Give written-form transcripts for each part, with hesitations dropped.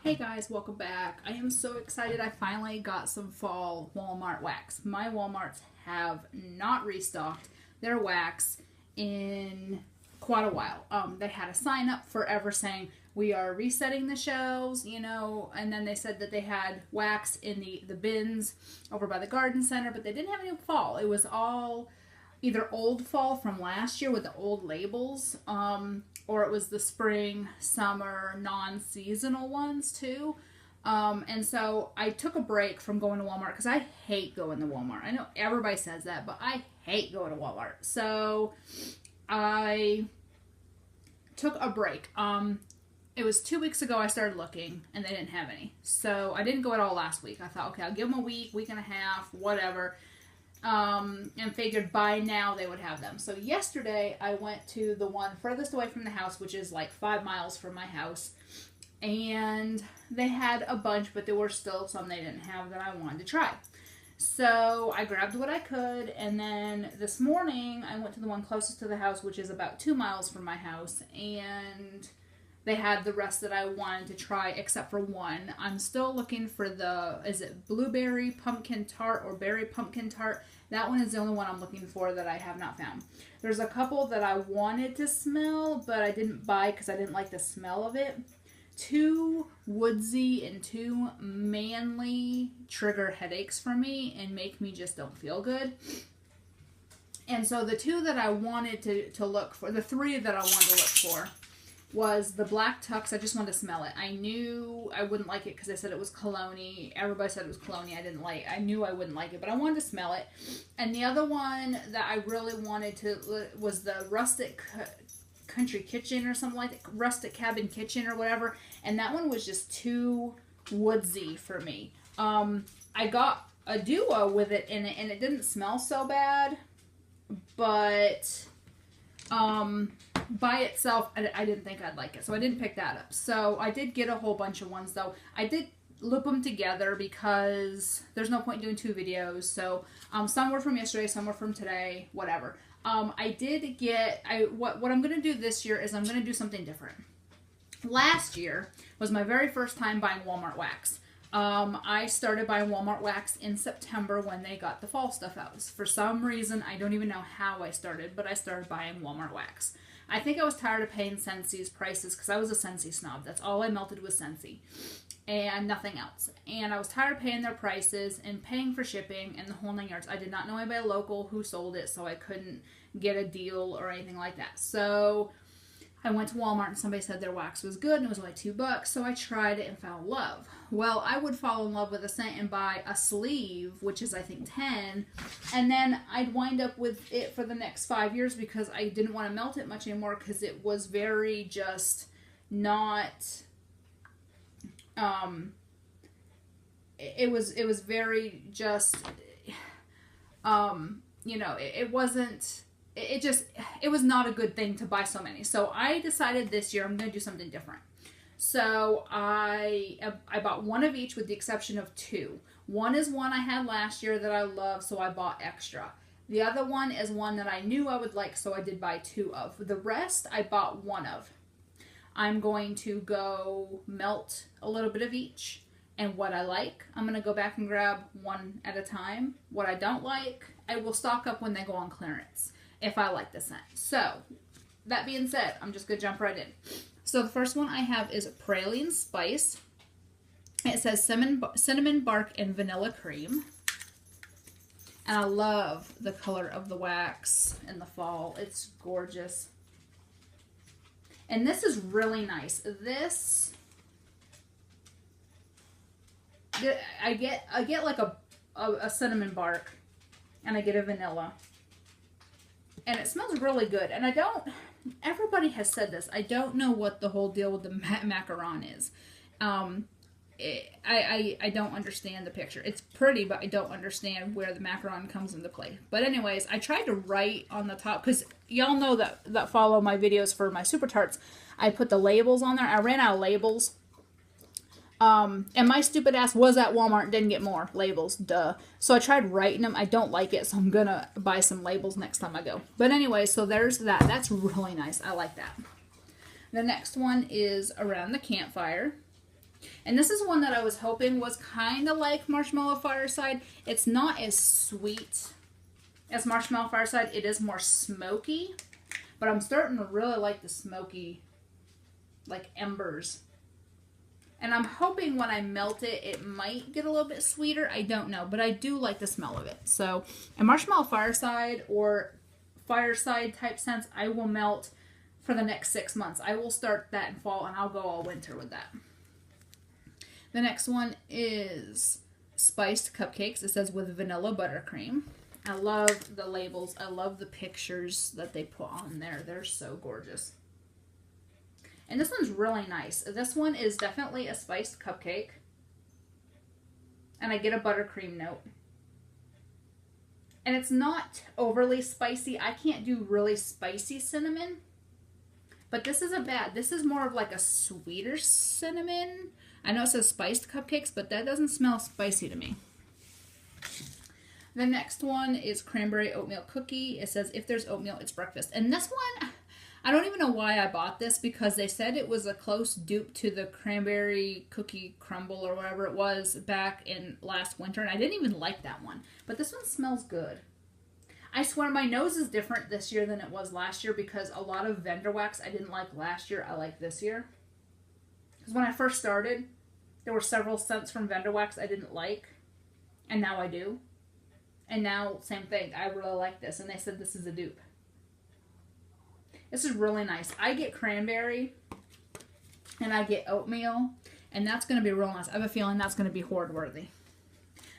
Hey guys, welcome back. I am so excited I finally got some fall Walmart wax. My Walmarts have not restocked their wax in quite a while. They had a sign up forever saying we are resetting the shelves, and then they said that they had wax in the bins over by the garden center, but they didn't have any fall. It was all either old fall from last year with the old labels, or it was the spring, summer, non-seasonal ones too. And so I took a break from going to Walmart because I hate going to Walmart. I know everybody says that, but I hate going to Walmart. So I took a break. It was 2 weeks ago I started looking and they didn't have any. So I didn't go at all last week. I thought, okay, I'll give them a week and a half, whatever. And figured by now they would have them. So yesterday I went to the one furthest away from the house, which is like 5 miles from my house, and they had a bunch, but there were still some they didn't have that I wanted to try. So I grabbed what I could, and then this morning I went to the one closest to the house, which is about 2 miles from my house, and they had the rest that I wanted to try except for one. I'm still looking for is it blueberry pumpkin tart or berry pumpkin tart? That one is the only one I'm looking for that I have not found. There's a couple that I wanted to smell, but I didn't buy because I didn't like the smell of it. Too woodsy and too manly trigger headaches for me and make me just don't feel good. And so the two that I wanted to look for, the three that I wanted to look for, was the Black Tux. I just wanted to smell it. I knew I wouldn't like it because they said it was cologne-y. Everybody said it was cologne-y. I knew I wouldn't like it, but I wanted to smell it. And the other one that I really wanted to was the Rustic Country Kitchen or something like that. Rustic Cabin Kitchen or whatever. And that one was just too woodsy for me. I got a duo with it in it, and it didn't smell so bad, but by itself, I didn't think I'd like it, so I didn't pick that up. So I did get a whole bunch of ones, though. I did loop them together because there's no point doing two videos. So some were from yesterday, some were from today, whatever. I did get, what I'm going to do this year is I'm going to do something different. Last year was my very first time buying Walmart wax. I started buying Walmart wax in September when they got the fall stuff out. For some reason, I don't even know how I started, but I started buying Walmart wax. I think I was tired of paying Scentsi's prices because I was a Scentsy snob. That's all I melted was Scentsy and nothing else. And I was tired of paying their prices and paying for shipping and the whole 9 yards. I did not know anybody local who sold it, so I couldn't get a deal or anything like that. So I went to Walmart and somebody said their wax was good and it was only $2, so I tried it and fell in love. Well, I would fall in love with a scent and buy a sleeve, which is I think 10, and then I'd wind up with it for the next 5 years because I didn't want to melt it much anymore because it was very just not, it was very just, it wasn't, it was not a good thing to buy so many. So I decided this year I'm going to do something different. So I bought one of each with the exception of two. One is one I had last year that I love, so I bought extra. The other one is one that I knew I would like, so I did buy two of. The rest I bought one of. I'm going to go melt a little bit of each. And what I like, I'm going to go back and grab one at a time. What I don't like, I will stock up when they go on clearance if I like the scent. So, that being said, I'm just going to jump right in. So, the first one I have is Praline Spice. It says cinnamon bark and vanilla cream. And I love the color of the wax in the fall. It's gorgeous. And this is really nice. This, I get like a cinnamon bark, and I get a vanilla. And it smells really good. And everybody has said this, I don't know what the whole deal with the macaron is. I don't understand the picture. It's pretty, but I don't understand where the macaron comes into play. But anyways, I tried to write on the top, because y'all know that follow my videos for my Super Tarts, I put the labels on there. I ran out of labels. And my stupid ass was at Walmart and didn't get more labels, duh. So I tried writing them. I don't like it, so I'm gonna buy some labels next time I go. But anyway, so there's that. That's really nice. I like that. The next one is Around the Campfire. And this is one that I was hoping was kind of like Marshmallow Fireside. It's not as sweet as Marshmallow Fireside. It is more smoky. But I'm starting to really like the smoky, like embers. And I'm hoping when I melt it, it might get a little bit sweeter. I don't know. But I do like the smell of it. So, a Marshmallow Fireside or Fireside type scents, I will melt for the next 6 months. I will start that in fall and I'll go all winter with that. The next one is spiced cupcakes. It says with vanilla buttercream. I love the labels. I love the pictures that they put on there. They're so gorgeous. And this one's really nice. This one is definitely a spiced cupcake. And I get a buttercream note. And it's not overly spicy. I can't do really spicy cinnamon. But this isn't bad. This is more of like a sweeter cinnamon. I know it says spiced cupcakes, but that doesn't smell spicy to me. The next one is cranberry oatmeal cookie. It says, if there's oatmeal, it's breakfast. And this one, I don't even know why I bought this, because they said it was a close dupe to the cranberry cookie crumble or whatever it was back in last winter. And I didn't even like that one. But this one smells good. I swear my nose is different this year than it was last year, because a lot of vendor wax I didn't like last year, I like this year. Because when I first started, there were several scents from vendor wax I didn't like, and now I do. And now, same thing, I really like this, and they said this is a dupe. This is really nice. I get cranberry, and I get oatmeal, and that's going to be real nice. I have a feeling that's going to be hoard worthy.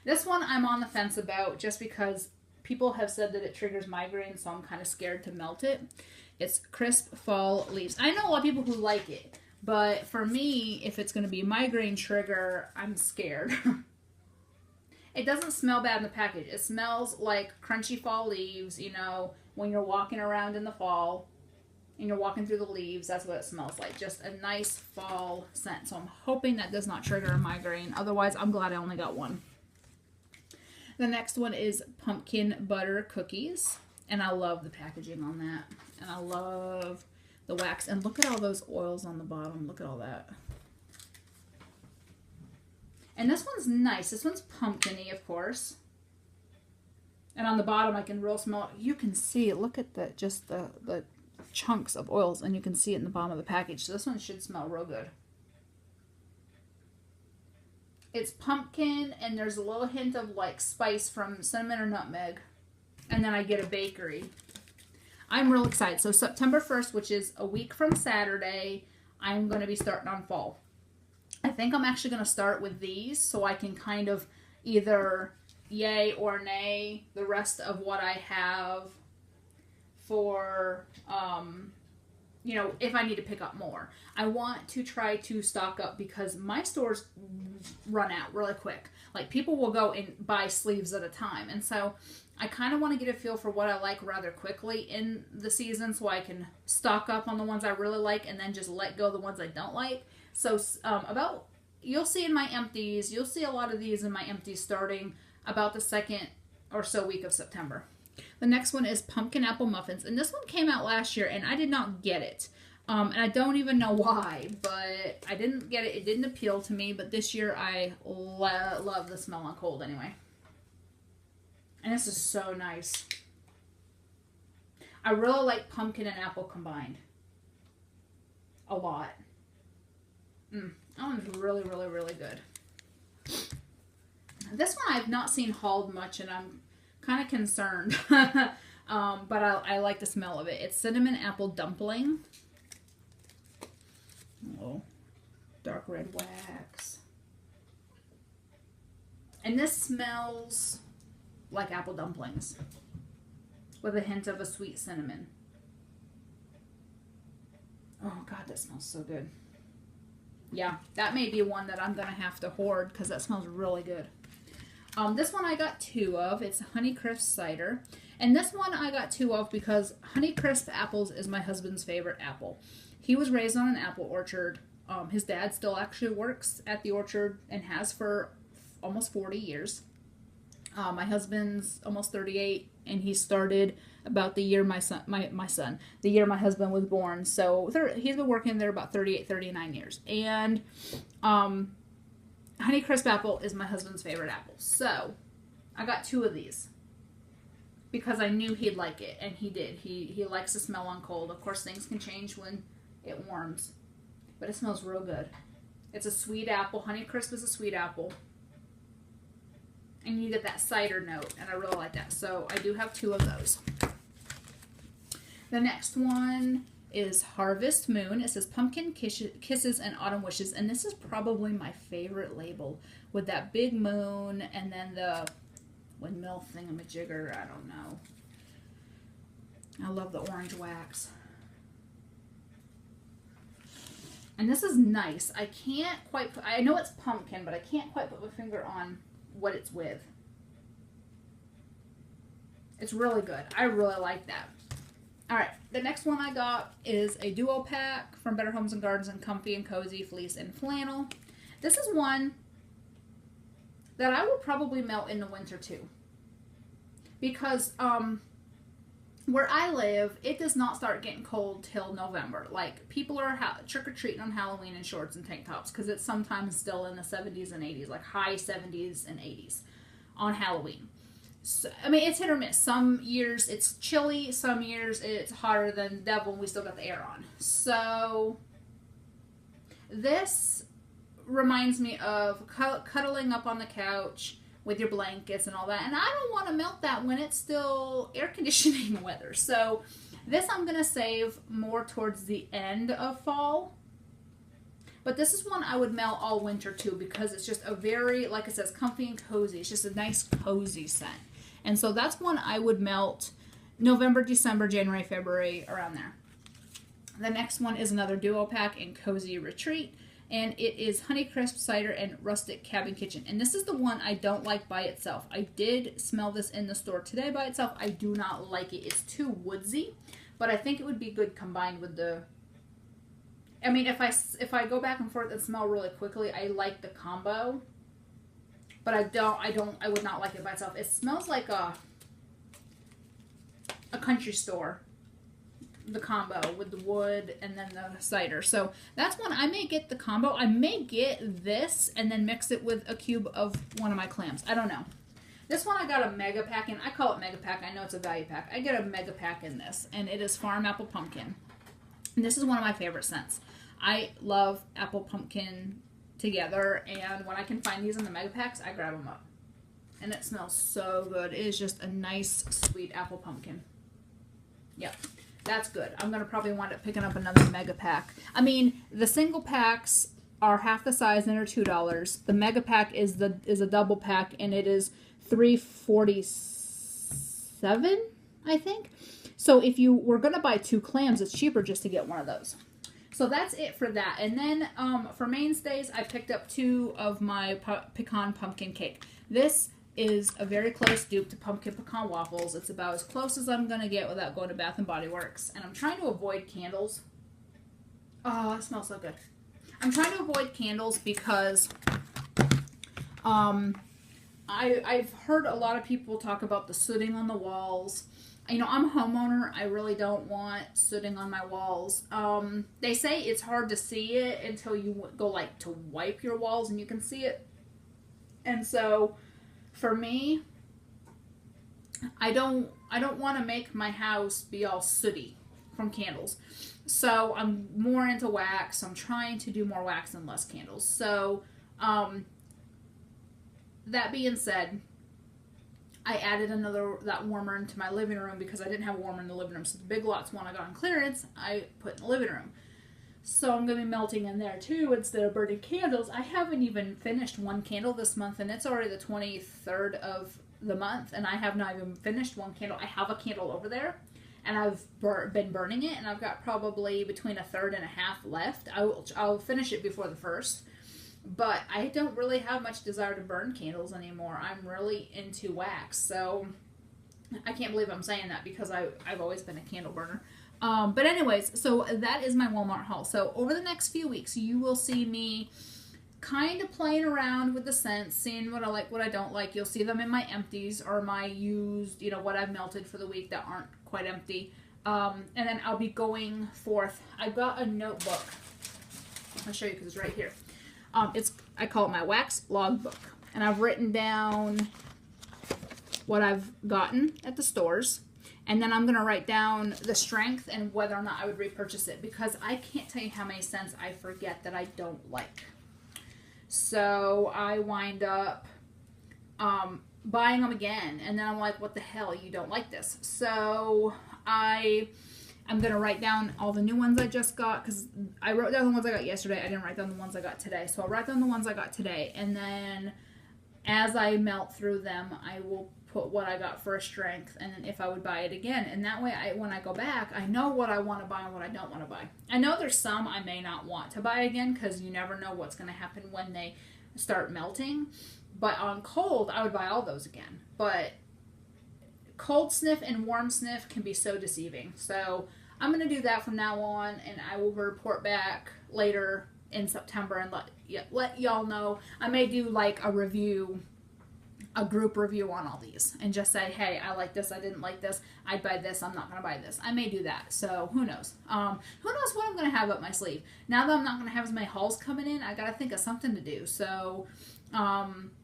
This one I'm on the fence about, just because people have said that it triggers migraine, so I'm kind of scared to melt it. It's crisp fall leaves. I know a lot of people who like it. But for me, if it's going to be a migraine trigger, I'm scared. It doesn't smell bad in the package. It smells like crunchy fall leaves, you know, when you're walking around in the fall and you're walking through the leaves. That's what it smells like. Just a nice fall scent. So I'm hoping that does not trigger a migraine. Otherwise, I'm glad I only got one. The next one is pumpkin butter cookies. And I love the packaging on that. And I love the wax. And look at all those oils on the bottom. Look at all that. And this one's nice. This one's pumpkin-y, of course. And on the bottom, I can real smell it. You can see it. Look at the chunks of oils, and you can see it in the bottom of the package. So this one should smell real good. It's pumpkin, and there's a little hint of like spice from cinnamon or nutmeg. And then I get a bakery. I'm real excited. So September 1st, which is a week from Saturday, I'm going to be starting on fall. I think I'm actually going to start with these so I can kind of either yay or nay the rest of what I have for, you know, if I need to pick up more. I want to try to stock up because my stores run out really quick. Like, people will go and buy sleeves at a time. And so I kind of want to get a feel for what I like rather quickly in the season so I can stock up on the ones I really like and then just let go of the ones I don't like. So you'll see in my empties, you'll see a lot of these in my empties starting about the second or so week of September. The next one is pumpkin apple muffins. And this one came out last year and I did not get it. And I don't even know why, but I didn't get it. It didn't appeal to me, but this year I love the smell on cold anyway. And this is so nice. I really like pumpkin and apple combined. A lot. That one's really, really, really good. This one I've not seen hauled much, and I'm kind of concerned. But I like the smell of it. It's cinnamon apple dumpling. Oh, dark red wax. And this smells like apple dumplings with a hint of a sweet cinnamon. Oh God, that smells so good. Yeah, that may be one that I'm going to have to hoard because that smells really good. This one I got 2 of. It's Honeycrisp cider. And this one I got 2 of because Honeycrisp apples is my husband's favorite apple. He was raised on an apple orchard. His dad still actually works at the orchard and has for almost 40 years. My husband's almost 38, and he started about the year the year my husband was born. So he's been working there about 38, 39 years. And Honeycrisp apple is my husband's favorite apple. So I got 2 of these because I knew he'd like it, and he did. He likes the smell on cold. Of course, things can change when it warms, but it smells real good. It's a sweet apple. Honeycrisp is a sweet apple. And you get that cider note, and I really like that. So I do have 2 of those. The next one is Harvest Moon. It says Pumpkin Kisses and Autumn Wishes, and this is probably my favorite label with that big moon and then the windmill thingamajigger. I don't know. I love the orange wax. And this is nice. I can't quite put, I know it's pumpkin, but I can't quite put my finger on what it's with. It's really good. I really like that. Alright, the next one I got is a duo pack from Better Homes and Gardens and Comfy and Cozy Fleece and Flannel. This is one that I will probably melt in the winter too. Because where I live, it does not start getting cold till November. Like, people are trick-or-treating on Halloween in shorts and tank tops because it's sometimes still in the 70s and 80s, like high 70s and 80s on Halloween. So, I mean, it's hit or miss. Some years it's chilly, some years it's hotter than the devil, and we still got the air on. So, this reminds me of cuddling up on the couch with your blankets and all that. And I don't want to melt that when it's still air conditioning weather. So, this I'm going to save more towards the end of fall. But this is one I would melt all winter too, because it's just a very, like it says, comfy and cozy. It's just a nice cozy scent. And so that's one I would melt November, December, January, February, around there. The next one is another duo pack in Cozy Retreat. And it is Honeycrisp Cider and Rustic Cabin Kitchen. And this is the one I don't like by itself. I did smell this in the store today by itself. I do not like it. It's too woodsy. But I think it would be good combined with the... I mean, if I go back and forth and smell really quickly, I like the combo. But I would not like it by itself. It smells like a country store. The combo with the wood and then the cider. So that's one I may get the combo. I may get this and then mix it with a cube of one of my clams. I don't know. This one I got a mega pack in. I call it mega pack. I know it's a value pack. I get a mega pack in this, and it is Farm Apple Pumpkin. And this is one of my favorite scents. I love apple pumpkin together, and when I can find these in the mega packs, I grab them up. And it smells so good. It is just a nice, sweet apple pumpkin. Yep, that's good. I'm going to probably wind up picking up another mega pack. I mean, the single packs are half the size and are $2. The mega pack is a double pack, and it is $3.47, I think. So if you were going to buy 2 clams, it's cheaper just to get one of those. So that's it for that. And then for mainstays, I picked up 2 of my pecan pumpkin cake. This is a very close dupe to pumpkin pecan waffles. It's about as close as I'm going to get without going to Bath & Body Works. And I'm trying to avoid candles. Oh, it smells so good. I'm trying to avoid candles because I've heard a lot of people talk about the sooting on the walls. You know, I'm a homeowner. I really don't want sooting on my walls. They say it's hard to see it until you go like to wipe your walls and you can see it. And so for me, I don't want to make my house be all sooty from candles. So I'm more into wax. I'm trying to do more wax and less candles. So that being said, I added that warmer into my living room because I didn't have a warmer in the living room. So the Big Lots one I got on clearance, I put in the living room. So I'm going to be melting in there too instead of burning candles. I haven't even finished one candle this month, and it's already the 23rd of the month, and I have not even finished one candle. I have a candle over there, and I've been burning it, and I've got probably between a third and a half left. I'll finish it before the 1st. But I don't really have much desire to burn candles anymore. I'm really into wax. So I can't believe I'm saying that because I've always been a candle burner. But anyways, so that is my Walmart haul. So over the next few weeks, you will see me kind of playing around with the scents, seeing what I like, what I don't like. You'll see them in my empties or my used, you know, what I've melted for the week that aren't quite empty. And then I'll be going forth. I've got a notebook. I'll show you because it's right here. I call it my wax logbook. And I've written down what I've gotten at the stores. And then I'm going to write down the strength and whether or not I would repurchase it, because I can't tell you how many scents I forget that I don't like. So I wind up buying them again, and then I'm like, what the hell, you don't like this. So I'm going to write down all the new ones I just got, because I wrote down the ones I got yesterday. I didn't write down the ones I got today. So I'll write down the ones I got today, and then as I melt through them, I will put what I got for a strength, and then if I would buy it again. And that way, when I go back, I know what I want to buy and what I don't want to buy. I know there's some I may not want to buy again, because you never know what's going to happen when they start melting. But on cold, I would buy all those again. But cold sniff and warm sniff can be so deceiving. So I'm going to do that from now on, and I will report back later in September and let y'all know. I may do like a group review on all these, and just say, hey, I like this, I didn't like this, I'd buy this, I'm not going to buy this. I may do that. So who knows? Who knows what I'm going to have up my sleeve. Now that I'm not going to have as many hauls coming in, I got to think of something to do. So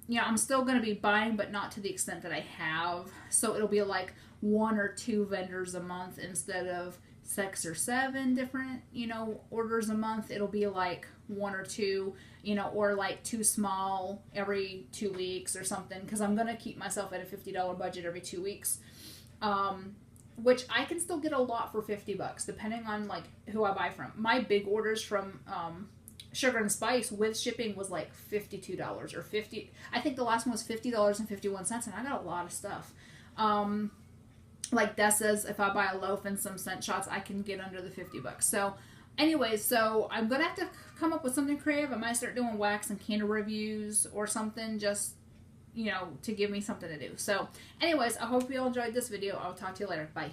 yeah, I'm still going to be buying, but not to the extent that I have. So it'll be like 1 or 2 vendors a month instead of 6 or 7 different, orders a month. It'll be like 1 or 2, or like 2 small every 2 weeks or something, because I'm going to keep myself at a $50 budget every 2 weeks, which I can still get a lot for $50, depending on like who I buy from. My big orders from Sugar and Spice with shipping was like $52 or $50. I think the last one was $50.51, and I got a lot of stuff. Like Des says, if I buy a loaf and some scent shots, I can get under the $50. So anyways, so I'm going to have to come up with something creative. I might start doing wax and candle reviews or something, just, to give me something to do. So anyways, I hope you all enjoyed this video. I'll talk to you later. Bye.